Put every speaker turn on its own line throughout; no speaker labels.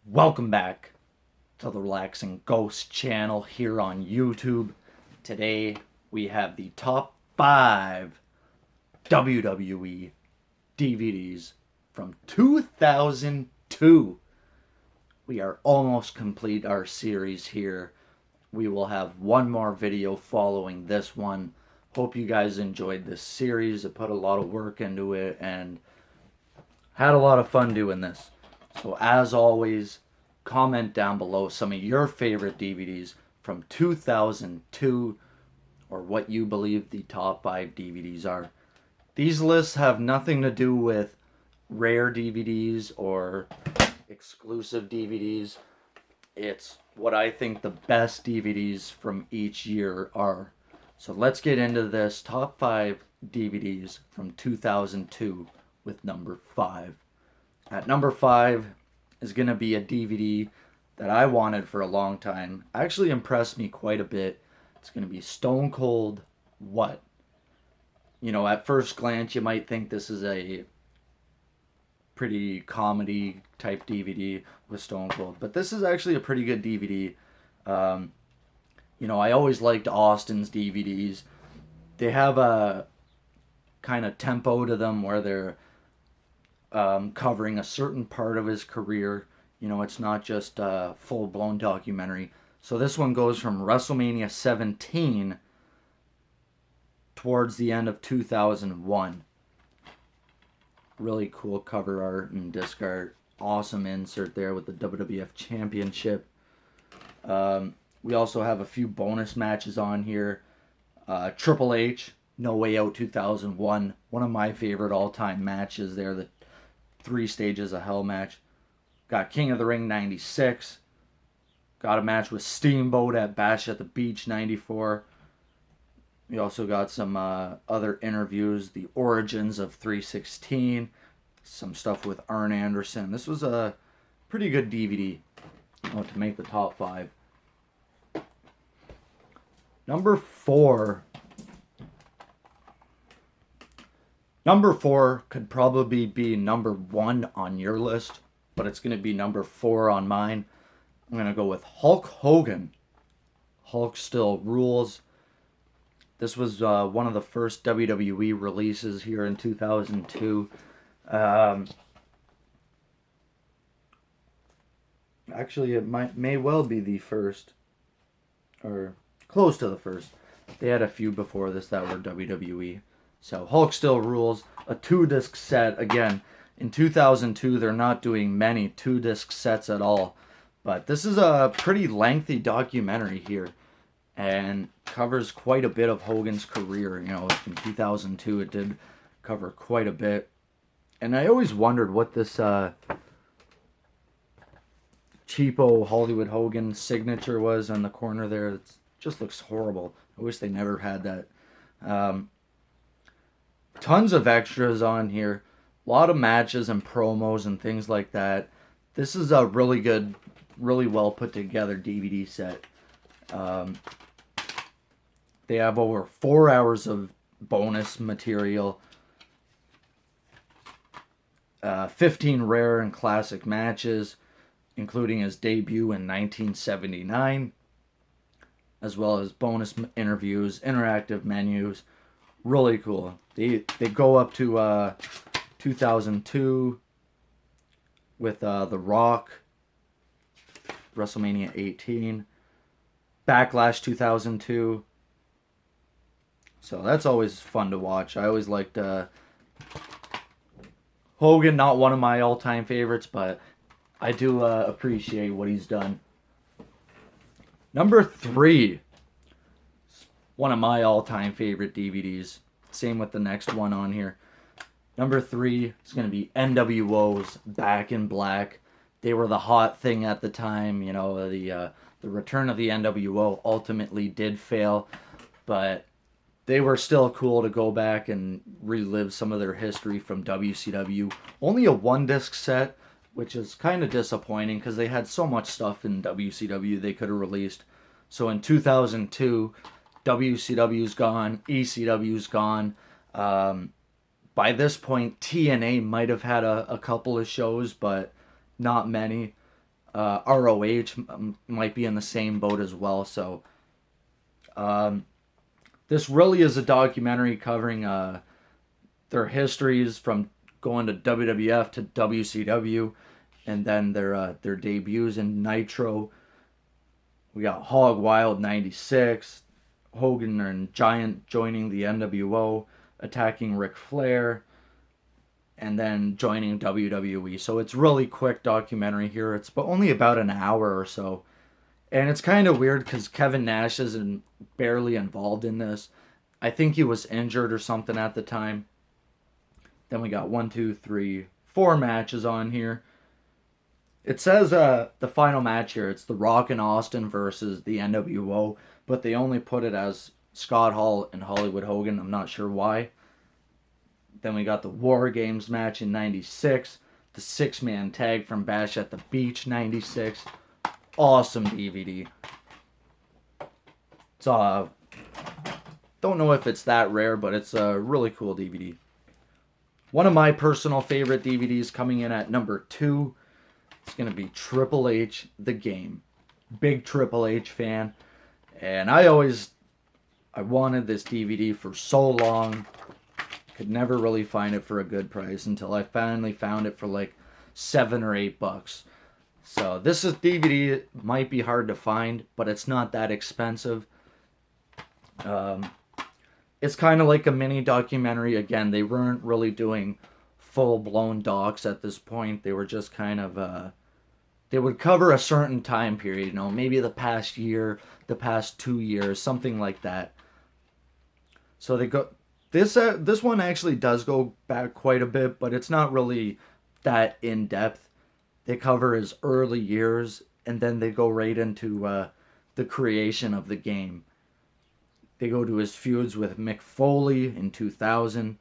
Welcome back to the Relaxing Ghost channel here on YouTube. Today we have the top 5 WWE DVDs from 2002. We are almost complete our series here. We will have one more video following this one. Hope you guys enjoyed this series. I put a lot of work into it and had a lot of fun doing this. So as always, comment down below some of your favorite DVDs from 2002 or what you believe the top 5 DVDs are. These lists have nothing to do with rare DVDs or exclusive DVDs. It's what I think the best DVDs from each year are. So let's get into this top 5 DVDs from 2002 with number 5. At number 5 is going to be a DVD that I wanted for a long time. Actually impressed me quite a bit. It's going to be Stone Cold What? You know, at first glance, you might think this is a pretty comedy type DVD with Stone Cold, but this is actually a pretty good DVD. I always liked Austin's DVDs. They have a kind of tempo to them where they're covering a certain part of his career. You know, it's not just a full-blown documentary. So this one goes from WrestleMania 17 towards the end of 2001. Really cool cover art and disc art. Awesome insert there with the WWF Championship. We also have a few bonus matches on here. Triple H, No Way Out 2001. One of my favorite all-time matches there. The 3 Stages of Hell match. Got King of the Ring 96. Got a match with Steamboat at Bash at the Beach 94. We also got some other interviews. The Origins of 316. Some stuff with Arn Anderson. This was a pretty good DVD to make the top 5. Number 4. Number 4 could probably be number 1 on your list, but it's going to be number 4 on mine. I'm going to go with Hulk Hogan. Hulk Still Rules. This was one of the first WWE releases here in 2002. Actually, it may well be the first, or close to the first. They had a few before this that were WWE. So Hulk Still Rules, a 2-disc set. Again, in 2002, they're not doing many 2-disc sets at all. But this is a pretty lengthy documentary here and covers quite a bit of Hogan's career. You know, in 2002, it did cover quite a bit. And I always wondered what this cheapo Hollywood Hogan signature was on the corner there. It just looks horrible. I wish they never had that. Tons of extras on here. A lot of matches and promos and things like that. This is a really good, really well put together DVD set. They have over 4 hours of bonus material. 15 rare and classic matches, including his debut in 1979. As well as bonus interviews, interactive menus. Really cool. They go up to 2002 with The Rock, WrestleMania 18, Backlash 2002. So that's always fun to watch. I always liked Hogan, not one of my all-time favorites, but I do appreciate what he's done. Number 3. One of my all-time favorite DVDs. Same with the next one on here. Number 3 is going to be NWO's Back in Black. They were the hot thing at the time. You know, the return of the NWO ultimately did fail, but they were still cool to go back and relive some of their history from WCW. Only a 1-disc set, which is kind of disappointing because they had so much stuff in WCW they could have released. So in 2002, WCW's gone, ECW's gone. By this point, TNA might have had a couple of shows, but not many. ROH might be in the same boat as well. So this really is a documentary covering their histories from going to WWF to WCW, and then their debuts in Nitro. We got Hog Wild '96, Hogan and Giant joining the NWO, attacking Ric Flair, and then joining WWE. So it's really quick documentary here. It's only about an hour or so. And it's kind of weird because Kevin Nash isn't barely involved in this. I think he was injured or something at the time. Then we got 1, 2, 3, 4 matches on here. It says the final match here, it's The Rock and Austin versus the NWO, but they only put it as Scott Hall and Hollywood Hogan. I'm not sure why. Then we got the War Games match in '96, the 6-man tag from Bash at the Beach '96. Awesome DVD. It's don't know if it's that rare, but it's a really cool DVD. One of my personal favorite DVDs coming in at number 2. It's going to be Triple H The Game. Big Triple H fan. And I wanted this DVD for so long. Could never really find it for a good price until I finally found it for like $7 or $8. So this is DVD. It might be hard to find, but it's not that expensive. It's kind of like a mini documentary. Again, they weren't really doing full-blown docs at this point. They were just kind of they would cover a certain time period, maybe the past year, the past 2 years, something like that. So they go this one actually does go back quite a bit, but it's not really that in depth. They cover his early years, and then they go right into the creation of the game. They go to his feuds with Mick Foley in 2000,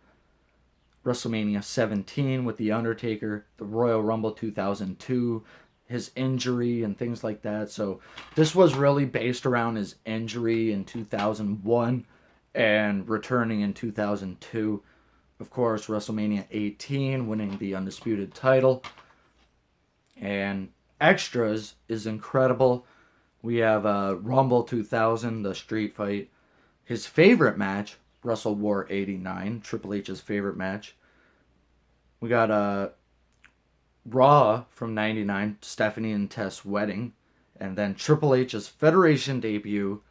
WrestleMania 17 with The Undertaker, the Royal Rumble 2002, his injury and things like that. So this was really based around his injury in 2001 and returning in 2002. Of course, WrestleMania 18, winning the Undisputed title. And extras is incredible. We have Rumble 2000, the street fight. His favorite match, Wrestle War 89, Triple H's favorite match. We got Raw from '99, Stephanie and Tess wedding. And then Triple H's Federation debut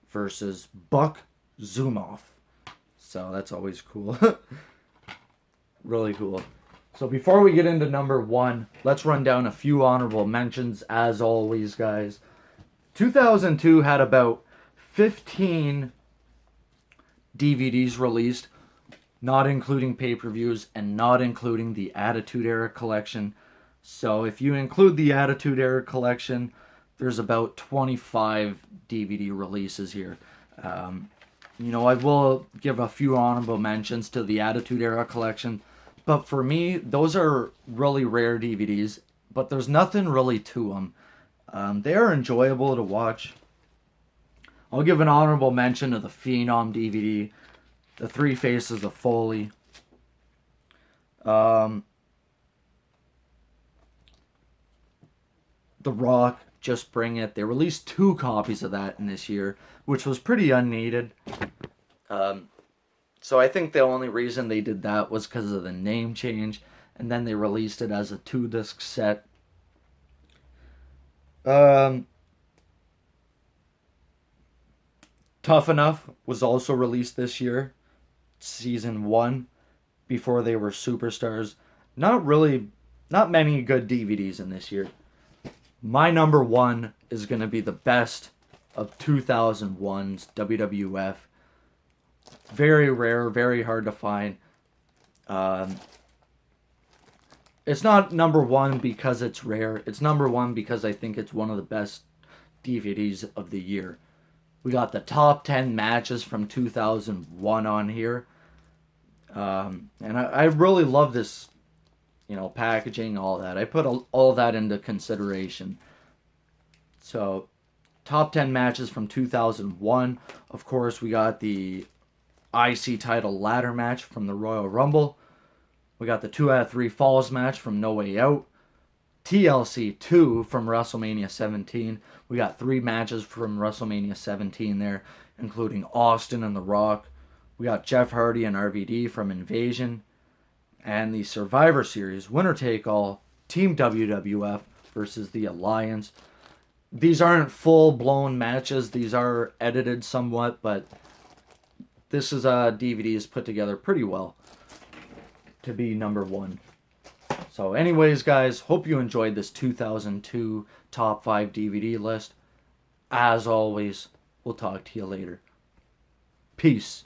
versus Buck Zumoff. So that's always cool. Really cool. So before we get into number 1, let's run down a few honorable mentions as always, guys. 2002 had about 15 DVDs released, not including pay-per-views and not including the Attitude Era collection. So if you include the Attitude Era collection, there's about 25 DVD releases here. I will give a few honorable mentions to the Attitude Era collection, but for me, those are really rare DVDs, but there's nothing really to them. They are enjoyable to watch. I'll give an honorable mention to the Phenom DVD, the Three Faces of Foley. The Rock, Just Bring It. They released 2 copies of that in this year, which was pretty unneeded. So I think the only reason they did that was because of the name change, and then they released it as a 2-disc set. Tough Enough was also released this year, season 1, before they were superstars. Not many good DVDs in this year. My number 1 is going to be the best of 2001's WWF. Very rare, very hard to find. It's not number 1 because it's rare. It's number 1 because I think it's one of the best DVDs of the year. We got the top 10 matches from 2001 on here. And I really love this, packaging, all that. I put all that into consideration. So, top 10 matches from 2001. Of course, we got the IC title ladder match from the Royal Rumble. We got the 2 out of 3 falls match from No Way Out. TLC 2 from WrestleMania 17. We got 3 matches from WrestleMania 17 there, including Austin and The Rock. We got Jeff Hardy and RVD from Invasion. And the Survivor Series, winner take all, Team WWF versus the Alliance. These aren't full blown matches, these are edited somewhat, but this is DVDs put together pretty well to be number 1. So anyways, guys, hope you enjoyed this 2002 top 5 DVD list. As always, we'll talk to you later. Peace.